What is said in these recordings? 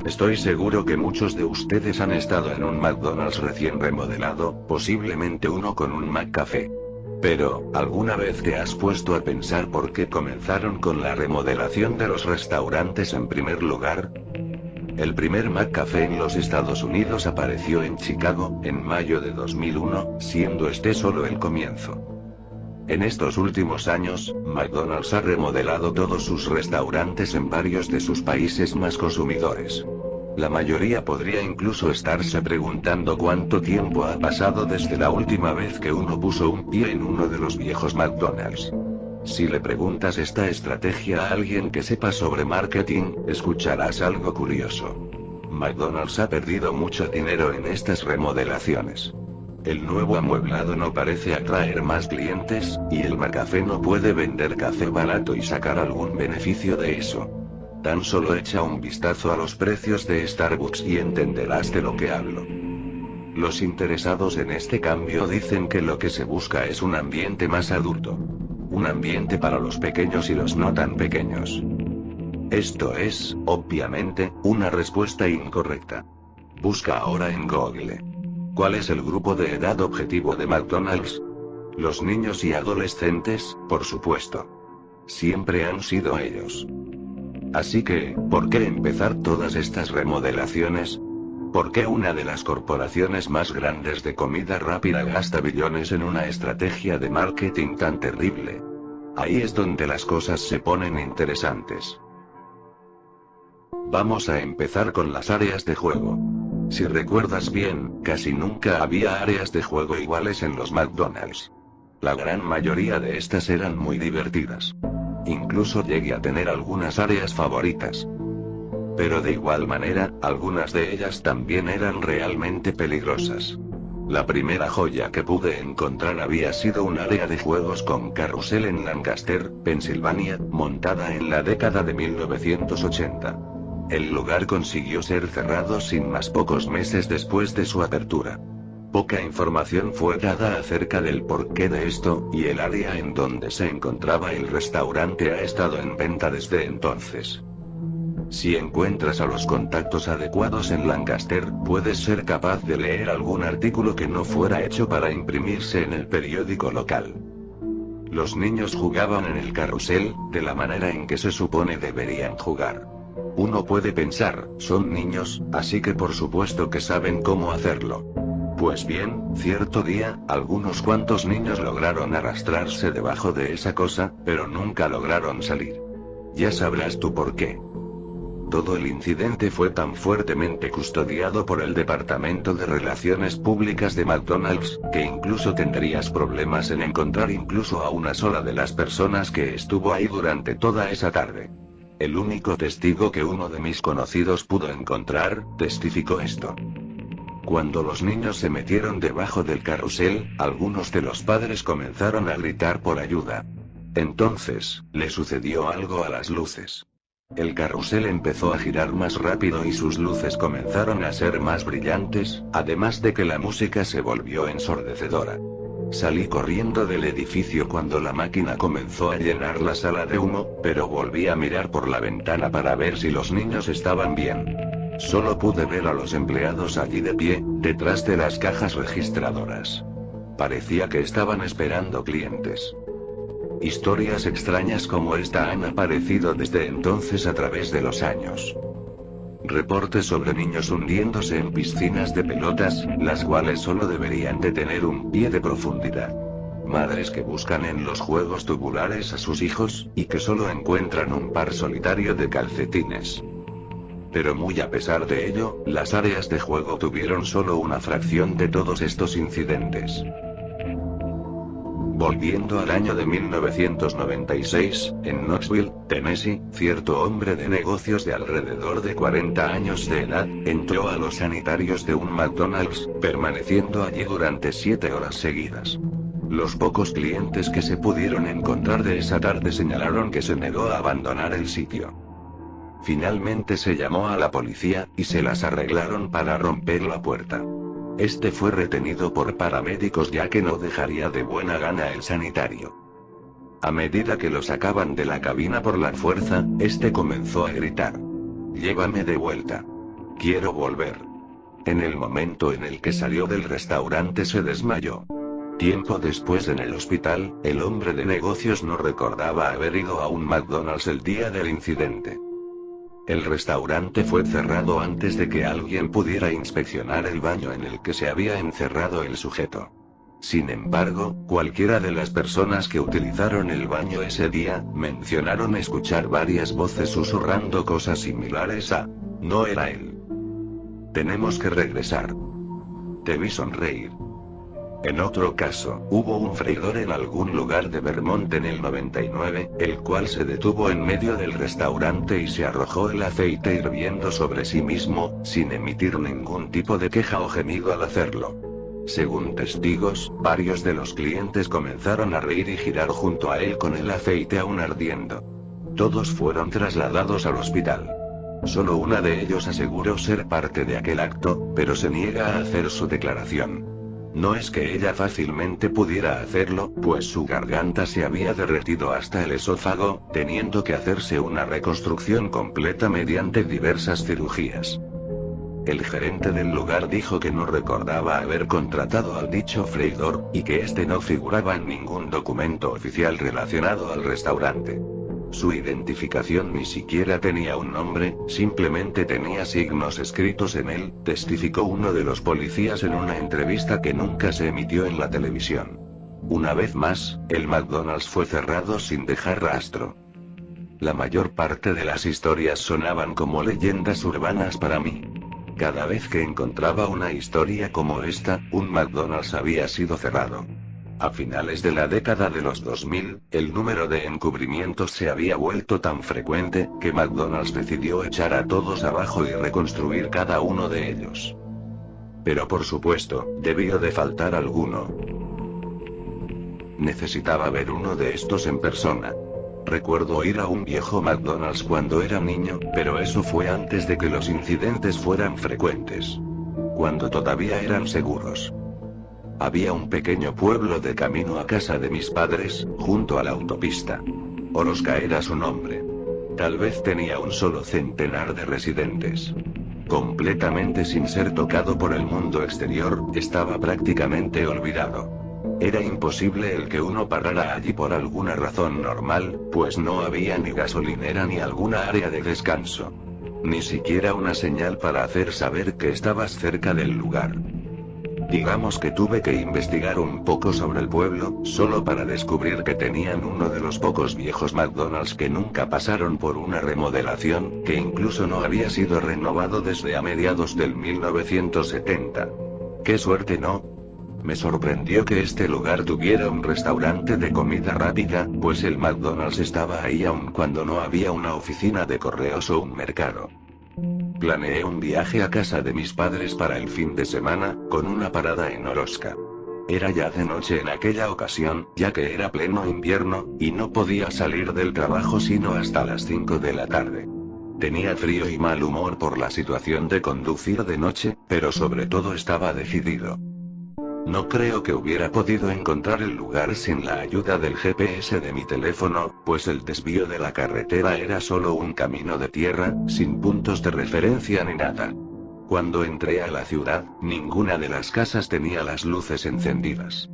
Estoy seguro que muchos de ustedes han estado en un McDonald's recién remodelado, posiblemente uno con un McCafé. Pero, ¿alguna vez te has puesto a pensar por qué comenzaron con la remodelación de los restaurantes en primer lugar? El primer McCafé en los Estados Unidos apareció en Chicago, en mayo de 2001, siendo este solo el comienzo. En estos últimos años, McDonald's ha remodelado todos sus restaurantes en varios de sus países más consumidores. La mayoría podría incluso estarse preguntando cuánto tiempo ha pasado desde la última vez que uno puso un pie en uno de los viejos McDonald's. Si le preguntas esta estrategia a alguien que sepa sobre marketing, escucharás algo curioso. McDonald's ha perdido mucho dinero en estas remodelaciones. El nuevo amueblado no parece atraer más clientes, y el McCafé no puede vender café barato y sacar algún beneficio de eso. Tan solo echa un vistazo a los precios de Starbucks y entenderás de lo que hablo. Los interesados en este cambio dicen que lo que se busca es un ambiente más adulto. Un ambiente para los pequeños y los no tan pequeños. Esto es, obviamente, una respuesta incorrecta. Busca ahora en Google. ¿Cuál es el grupo de edad objetivo de McDonald's? Los niños y adolescentes, por supuesto. Siempre han sido ellos. Así que, ¿por qué empezar todas estas remodelaciones? ¿Por qué una de las corporaciones más grandes de comida rápida gasta billones en una estrategia de marketing tan terrible? Ahí es donde las cosas se ponen interesantes. Vamos a empezar con las áreas de juego. Si recuerdas bien, casi nunca había áreas de juego iguales en los McDonald's. La gran mayoría de estas eran muy divertidas. Incluso llegué a tener algunas áreas favoritas. Pero de igual manera, algunas de ellas también eran realmente peligrosas. La primera joya que pude encontrar había sido un área de juegos con carrusel en Lancaster, Pensilvania, montada en la década de 1980. El lugar consiguió ser cerrado sin más pocos meses después de su apertura. Poca información fue dada acerca del porqué de esto, y el área en donde se encontraba el restaurante ha estado en venta desde entonces. Si encuentras a los contactos adecuados en Lancaster, puedes ser capaz de leer algún artículo que no fuera hecho para imprimirse en el periódico local. Los niños jugaban en el carrusel, de la manera en que se supone deberían jugar. Uno puede pensar, son niños, así que por supuesto que saben cómo hacerlo. Pues bien, cierto día, algunos cuantos niños lograron arrastrarse debajo de esa cosa, pero nunca lograron salir. Ya sabrás tú por qué. Todo el incidente fue tan fuertemente custodiado por el Departamento de Relaciones Públicas de McDonald's, que incluso tendrías problemas en encontrar incluso a una sola de las personas que estuvo ahí durante toda esa tarde. El único testigo que uno de mis conocidos pudo encontrar, testificó esto. Cuando los niños se metieron debajo del carrusel, algunos de los padres comenzaron a gritar por ayuda. Entonces, le sucedió algo a las luces. El carrusel empezó a girar más rápido y sus luces comenzaron a ser más brillantes, además de que la música se volvió ensordecedora. Salí corriendo del edificio cuando la máquina comenzó a llenar la sala de humo, pero volví a mirar por la ventana para ver si los niños estaban bien. Solo pude ver a los empleados allí de pie, detrás de las cajas registradoras. Parecía que estaban esperando clientes. Historias extrañas como esta han aparecido desde entonces a través de los años. Reportes sobre niños hundiéndose en piscinas de pelotas, las cuales solo deberían de tener un pie de profundidad. Madres que buscan en los juegos tubulares a sus hijos, y que solo encuentran un par solitario de calcetines. Pero muy a pesar de ello, las áreas de juego tuvieron solo una fracción de todos estos incidentes. Volviendo al año de 1996, en Knoxville, Tennessee, cierto hombre de negocios de alrededor de 40 años de edad, entró a los sanitarios de un McDonald's, permaneciendo allí durante 7 horas seguidas. Los pocos clientes que se pudieron encontrar de esa tarde señalaron que se negó a abandonar el sitio. Finalmente se llamó a la policía, y se las arreglaron para romper la puerta. Este fue retenido por paramédicos ya que no dejaría de buena gana el sanitario. A medida que lo sacaban de la cabina por la fuerza, este comenzó a gritar: «Llévame de vuelta». Quiero volver. En el momento en el que salió del restaurante se desmayó. Tiempo después en el hospital, el hombre de negocios no recordaba haber ido a un McDonald's el día del incidente. El restaurante fue cerrado antes de que alguien pudiera inspeccionar el baño en el que se había encerrado el sujeto. Sin embargo, cualquiera de las personas que utilizaron el baño ese día, mencionaron escuchar varias voces susurrando cosas similares a: no era él. Tenemos que regresar. Te vi sonreír. En otro caso, hubo un freidor en algún lugar de Vermont en el 99, el cual se detuvo en medio del restaurante y se arrojó el aceite hirviendo sobre sí mismo, sin emitir ningún tipo de queja o gemido al hacerlo. Según testigos, varios de los clientes comenzaron a reír y girar junto a él con el aceite aún ardiendo. Todos fueron trasladados al hospital. Solo una de ellos aseguró ser parte de aquel acto, pero se niega a hacer su declaración. No es que ella fácilmente pudiera hacerlo, pues su garganta se había derretido hasta el esófago, teniendo que hacerse una reconstrucción completa mediante diversas cirugías. El gerente del lugar dijo que no recordaba haber contratado al dicho freidor, y que este no figuraba en ningún documento oficial relacionado al restaurante. Su identificación ni siquiera tenía un nombre, simplemente tenía signos escritos en él, testificó uno de los policías en una entrevista que nunca se emitió en la televisión. Una vez más, el McDonald's fue cerrado sin dejar rastro. La mayor parte de las historias sonaban como leyendas urbanas para mí. Cada vez que encontraba una historia como esta, un McDonald's había sido cerrado. A finales de la década de los 2000, el número de encubrimientos se había vuelto tan frecuente, que McDonald's decidió echar a todos abajo y reconstruir cada uno de ellos. Pero por supuesto, debió de faltar alguno. Necesitaba ver uno de estos en persona. Recuerdo ir a un viejo McDonald's cuando era niño, pero eso fue antes de que los incidentes fueran frecuentes. Cuando todavía eran seguros. Había un pequeño pueblo de camino a casa de mis padres, junto a la autopista. Orozca era su nombre. Tal vez tenía un solo centenar de residentes. Completamente sin ser tocado por el mundo exterior, estaba prácticamente olvidado. Era imposible el que uno parara allí por alguna razón normal, pues no había ni gasolinera ni alguna área de descanso. Ni siquiera una señal para hacer saber que estabas cerca del lugar. Digamos que tuve que investigar un poco sobre el pueblo, solo para descubrir que tenían uno de los pocos viejos McDonald's que nunca pasaron por una remodelación, que incluso no había sido renovado desde a mediados del 1970. ¡Qué suerte, no! Me sorprendió que este lugar tuviera un restaurante de comida rápida, pues el McDonald's estaba ahí aun cuando no había una oficina de correos o un mercado. Planeé un viaje a casa de mis padres para el fin de semana, con una parada en Orozca. Era ya de noche en aquella ocasión, ya que era pleno invierno, y no podía salir del trabajo sino hasta las 5 de la tarde. Tenía frío y mal humor por la situación de conducir de noche, pero sobre todo estaba decidido. No creo que hubiera podido encontrar el lugar sin la ayuda del GPS de mi teléfono, pues el desvío de la carretera era solo un camino de tierra, sin puntos de referencia ni nada. Cuando entré a la ciudad, ninguna de las casas tenía las luces encendidas.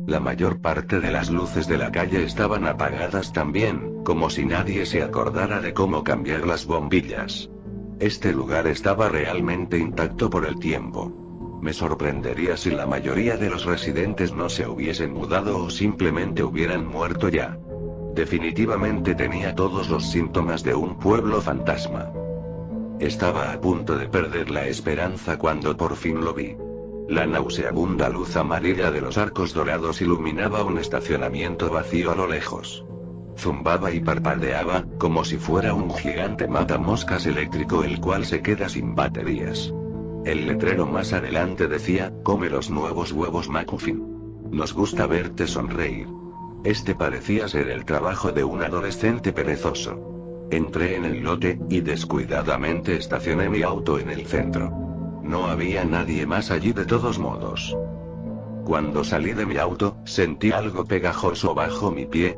La mayor parte de las luces de la calle estaban apagadas también, como si nadie se acordara de cómo cambiar las bombillas. Este lugar estaba realmente intacto por el tiempo. Me sorprendería si la mayoría de los residentes no se hubiesen mudado o simplemente hubieran muerto ya. Definitivamente tenía todos los síntomas de un pueblo fantasma. Estaba a punto de perder la esperanza cuando por fin lo vi. La nauseabunda luz amarilla de los arcos dorados iluminaba un estacionamiento vacío a lo lejos. Zumbaba y parpadeaba, como si fuera un gigante matamoscas eléctrico el cual se queda sin baterías. El letrero más adelante decía: come los nuevos huevos McMuffin. Nos gusta verte sonreír. Este parecía ser el trabajo de un adolescente perezoso. Entré en el lote, y descuidadamente estacioné mi auto en el centro. No había nadie más allí de todos modos. Cuando salí de mi auto, sentí algo pegajoso bajo mi pie.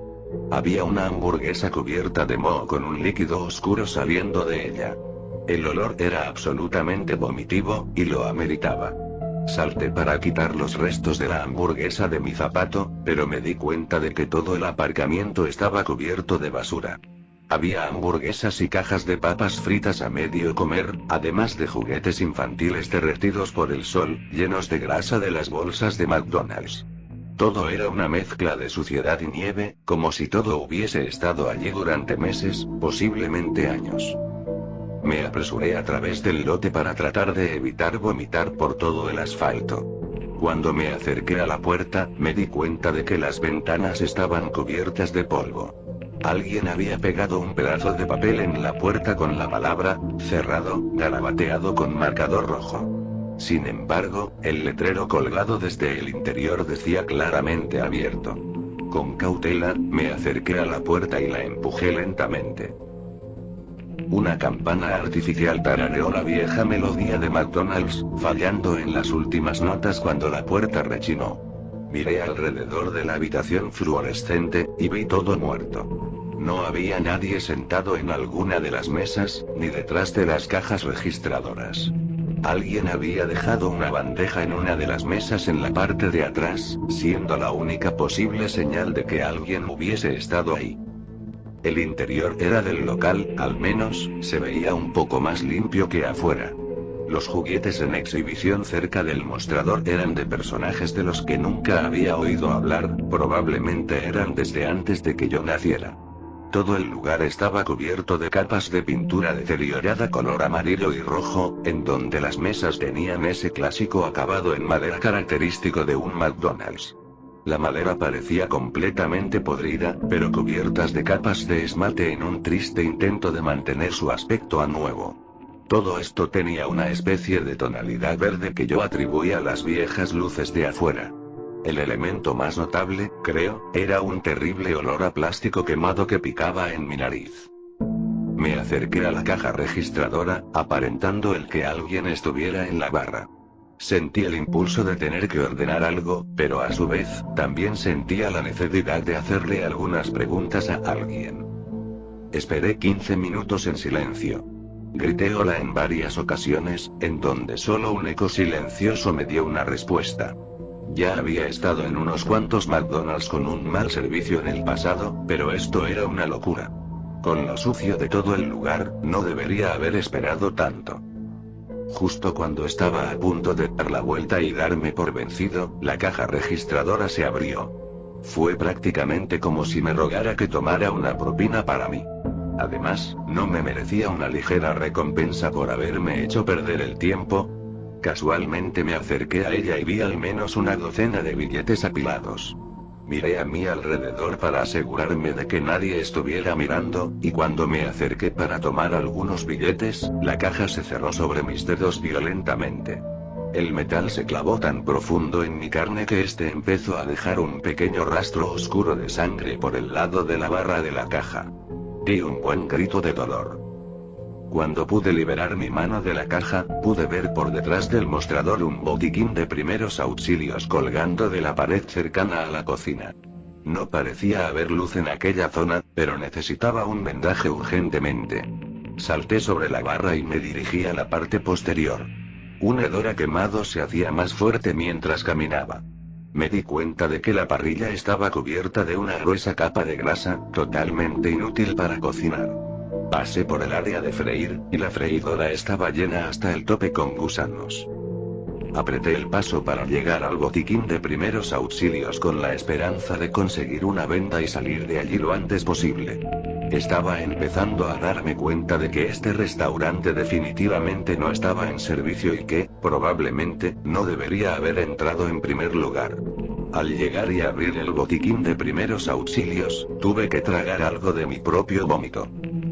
Había una hamburguesa cubierta de moho con un líquido oscuro saliendo de ella. El olor era absolutamente vomitivo, y lo ameritaba. Salté para quitar los restos de la hamburguesa de mi zapato, pero me di cuenta de que todo el aparcamiento estaba cubierto de basura. Había hamburguesas y cajas de papas fritas a medio comer, además de juguetes infantiles derretidos por el sol, llenos de grasa de las bolsas de McDonald's. Todo era una mezcla de suciedad y nieve, como si todo hubiese estado allí durante meses, posiblemente años. Me apresuré a través del lote para tratar de evitar vomitar por todo el asfalto. Cuando me acerqué a la puerta, me di cuenta de que las ventanas estaban cubiertas de polvo. Alguien había pegado un pedazo de papel en la puerta con la palabra "cerrado" garabateado con marcador rojo. Sin embargo, el letrero colgado desde el interior decía claramente "abierto". Con cautela, me acerqué a la puerta y la empujé lentamente. Una campana artificial tarareó la vieja melodía de McDonald's, fallando en las últimas notas cuando la puerta rechinó. Miré alrededor de la habitación fluorescente, y vi todo muerto. No había nadie sentado en alguna de las mesas, ni detrás de las cajas registradoras. Alguien había dejado una bandeja en una de las mesas en la parte de atrás, siendo la única posible señal de que alguien hubiese estado ahí. El interior era del local, al menos, se veía un poco más limpio que afuera. Los juguetes en exhibición cerca del mostrador eran de personajes de los que nunca había oído hablar, probablemente eran desde antes de que yo naciera. Todo el lugar estaba cubierto de capas de pintura deteriorada color amarillo y rojo, en donde las mesas tenían ese clásico acabado en madera característico de un McDonald's. La madera parecía completamente podrida, pero cubiertas de capas de esmalte en un triste intento de mantener su aspecto a nuevo. Todo esto tenía una especie de tonalidad verde que yo atribuía a las viejas luces de afuera. El elemento más notable, creo, era un terrible olor a plástico quemado que picaba en mi nariz. Me acerqué a la caja registradora, aparentando el que alguien estuviera en la barra. Sentí el impulso de tener que ordenar algo, pero a su vez, también sentía la necesidad de hacerle algunas preguntas a alguien. Esperé 15 minutos en silencio. Grité hola en varias ocasiones, en donde solo un eco silencioso me dio una respuesta. Ya había estado en unos cuantos McDonald's con un mal servicio en el pasado, pero esto era una locura. Con lo sucio de todo el lugar, no debería haber esperado tanto. Justo cuando estaba a punto de dar la vuelta y darme por vencido, la caja registradora se abrió. Fue prácticamente como si me rogara que tomara una propina para mí. Además, no me merecía una ligera recompensa por haberme hecho perder el tiempo. Casualmente me acerqué a ella y vi al menos una docena de billetes apilados. Miré a mi alrededor para asegurarme de que nadie estuviera mirando, y cuando me acerqué para tomar algunos billetes, la caja se cerró sobre mis dedos violentamente. El metal se clavó tan profundo en mi carne que este empezó a dejar un pequeño rastro oscuro de sangre por el lado de la barra de la caja. Di un buen grito de dolor. Cuando pude liberar mi mano de la caja, pude ver por detrás del mostrador un botiquín de primeros auxilios colgando de la pared cercana a la cocina. No parecía haber luz en aquella zona, pero necesitaba un vendaje urgentemente. Salté sobre la barra y me dirigí a la parte posterior. Un hedor a quemado se hacía más fuerte mientras caminaba. Me di cuenta de que la parrilla estaba cubierta de una gruesa capa de grasa, totalmente inútil para cocinar. Pasé por el área de freír, y la freidora estaba llena hasta el tope con gusanos. Apreté el paso para llegar al botiquín de primeros auxilios con la esperanza de conseguir una venda y salir de allí lo antes posible. Estaba empezando a darme cuenta de que este restaurante definitivamente no estaba en servicio y que, probablemente, no debería haber entrado en primer lugar. Al llegar y abrir el botiquín de primeros auxilios, tuve que tragar algo de mi propio vómito.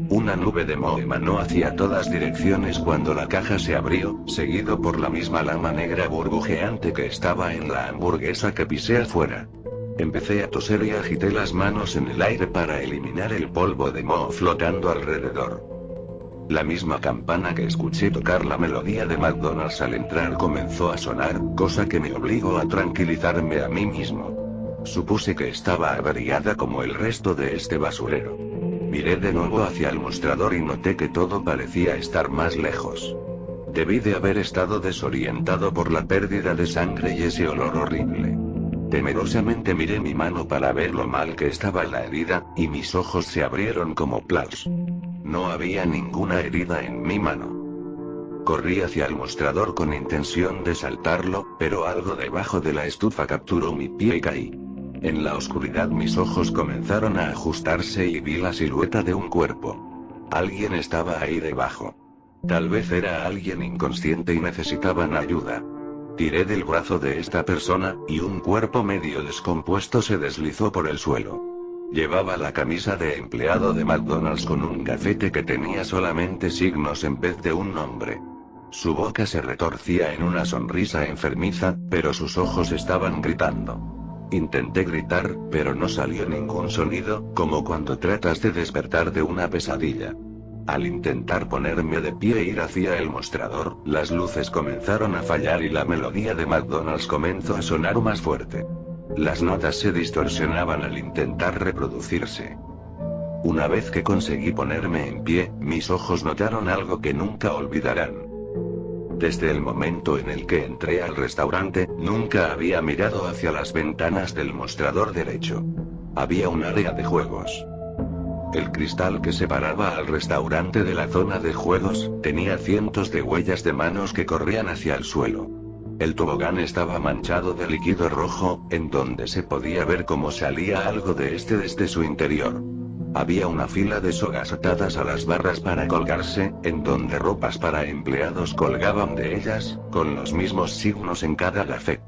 Una nube de moho emanó hacia todas direcciones cuando la caja se abrió, seguido por la misma lama negra burbujeante que estaba en la hamburguesa que pisé afuera. Empecé a toser y agité las manos en el aire para eliminar el polvo de moho flotando alrededor. La misma campana que escuché tocar la melodía de McDonald's al entrar comenzó a sonar, cosa que me obligó a tranquilizarme a mí mismo. Supuse que estaba averiada como el resto de este basurero. Miré de nuevo hacia el mostrador y noté que todo parecía estar más lejos. Debí de haber estado desorientado por la pérdida de sangre y ese olor horrible. Temerosamente miré mi mano para ver lo mal que estaba la herida, y mis ojos se abrieron como platos. No había ninguna herida en mi mano. Corrí hacia el mostrador con intención de saltarlo, pero algo debajo de la estufa capturó mi pie y caí. En la oscuridad mis ojos comenzaron a ajustarse y vi la silueta de un cuerpo. Alguien estaba ahí debajo. Tal vez era alguien inconsciente y necesitaban ayuda. Tiré del brazo de esta persona, y un cuerpo medio descompuesto se deslizó por el suelo. Llevaba la camisa de empleado de McDonald's con un gafete que tenía solamente signos en vez de un nombre. Su boca se retorcía en una sonrisa enfermiza, pero sus ojos estaban gritando. Intenté gritar, pero no salió ningún sonido, como cuando tratas de despertar de una pesadilla. Al intentar ponerme de pie e ir hacia el mostrador, las luces comenzaron a fallar y la melodía de McDonald's comenzó a sonar más fuerte. Las notas se distorsionaban al intentar reproducirse. Una vez que conseguí ponerme en pie, mis ojos notaron algo que nunca olvidarán. Desde el momento en el que entré al restaurante, nunca había mirado hacia las ventanas del mostrador derecho. Había un área de juegos. El cristal que separaba al restaurante de la zona de juegos, tenía cientos de huellas de manos que corrían hacia el suelo. El tobogán estaba manchado de líquido rojo, en donde se podía ver cómo salía algo de este desde su interior. Había una fila de sogas atadas a las barras para colgarse, en donde ropas para empleados colgaban de ellas, con los mismos signos en cada gafet.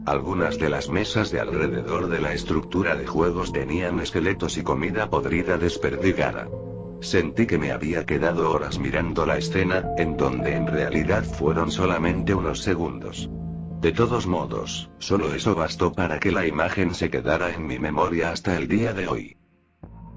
Algunas de las mesas de alrededor de la estructura de juegos tenían esqueletos y comida podrida desperdigada. Sentí que me había quedado horas mirando la escena, en donde en realidad fueron solamente unos segundos. De todos modos, solo eso bastó para que la imagen se quedara en mi memoria hasta el día de hoy.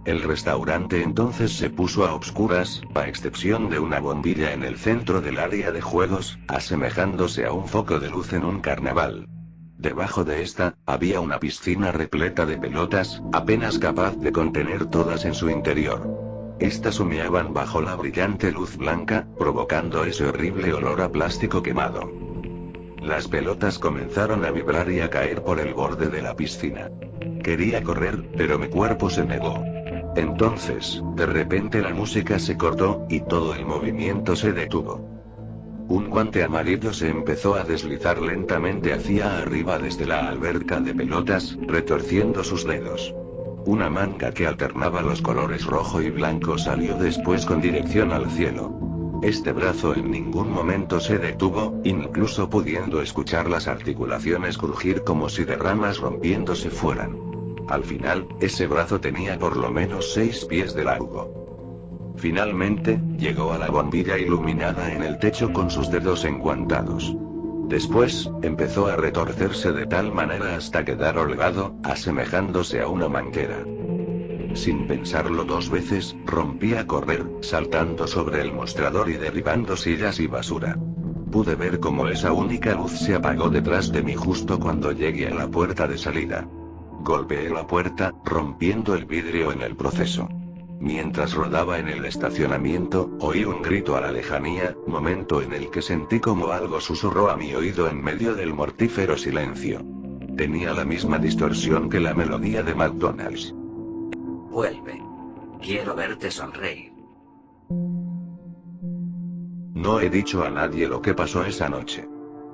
El restaurante entonces se puso a obscuras, a excepción de una bombilla en el centro del área de juegos, asemejándose a un foco de luz en un carnaval. Debajo de esta, había una piscina repleta de pelotas, apenas capaz de contener todas en su interior. Estas humeaban bajo la brillante luz blanca, provocando ese horrible olor a plástico quemado. Las pelotas comenzaron a vibrar y a caer por el borde de la piscina. Quería correr, pero mi cuerpo se negó. Entonces, de repente la música se cortó, y todo el movimiento se detuvo. Un guante amarillo se empezó a deslizar lentamente hacia arriba desde la alberca de pelotas, retorciendo sus dedos. Una manga que alternaba los colores rojo y blanco salió después con dirección al cielo. Este brazo en ningún momento se detuvo, incluso pudiendo escuchar las articulaciones crujir como si de ramas rompiéndose fueran. Al final, ese brazo tenía por lo menos 6 pies de largo. Finalmente, llegó a la bombilla iluminada en el techo con sus dedos enguantados. Después, empezó a retorcerse de tal manera hasta quedar holgado, asemejándose a una manguera. Sin pensarlo 2 veces, rompí a correr, saltando sobre el mostrador y derribando sillas y basura. Pude ver cómo esa única luz se apagó detrás de mí justo cuando llegué a la puerta de salida. Golpeé la puerta, rompiendo el vidrio en el proceso. Mientras rodaba en el estacionamiento, oí un grito a la lejanía, momento en el que sentí como algo susurró a mi oído en medio del mortífero silencio. Tenía la misma distorsión que la melodía de McDonald's. Vuelve. Quiero verte sonreír. No he dicho a nadie lo que pasó esa noche.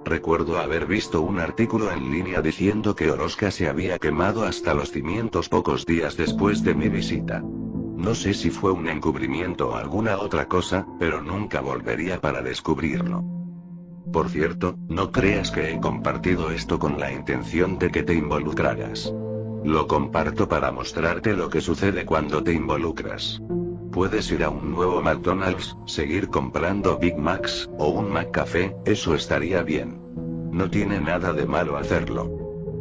Recuerdo haber visto un artículo en línea diciendo que Oroska se había quemado hasta los cimientos pocos días después de mi visita. No sé si fue un encubrimiento o alguna otra cosa, pero nunca volvería para descubrirlo. Por cierto, no creas que he compartido esto con la intención de que te involucraras. Lo comparto para mostrarte lo que sucede cuando te involucras. Puedes ir a un nuevo McDonald's, seguir comprando Big Macs, o un McCafé, eso estaría bien. No tiene nada de malo hacerlo.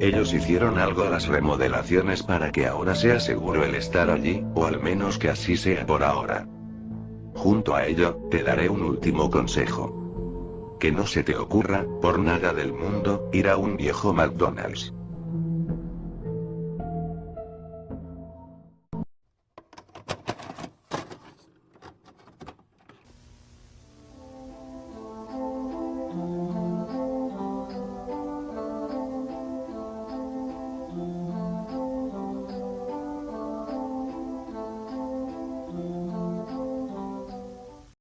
Ellos hicieron algo a las remodelaciones para que ahora sea seguro el estar allí, o al menos que así sea por ahora. Junto a ello, te daré un último consejo. Que no se te ocurra, por nada del mundo, ir a un viejo McDonald's.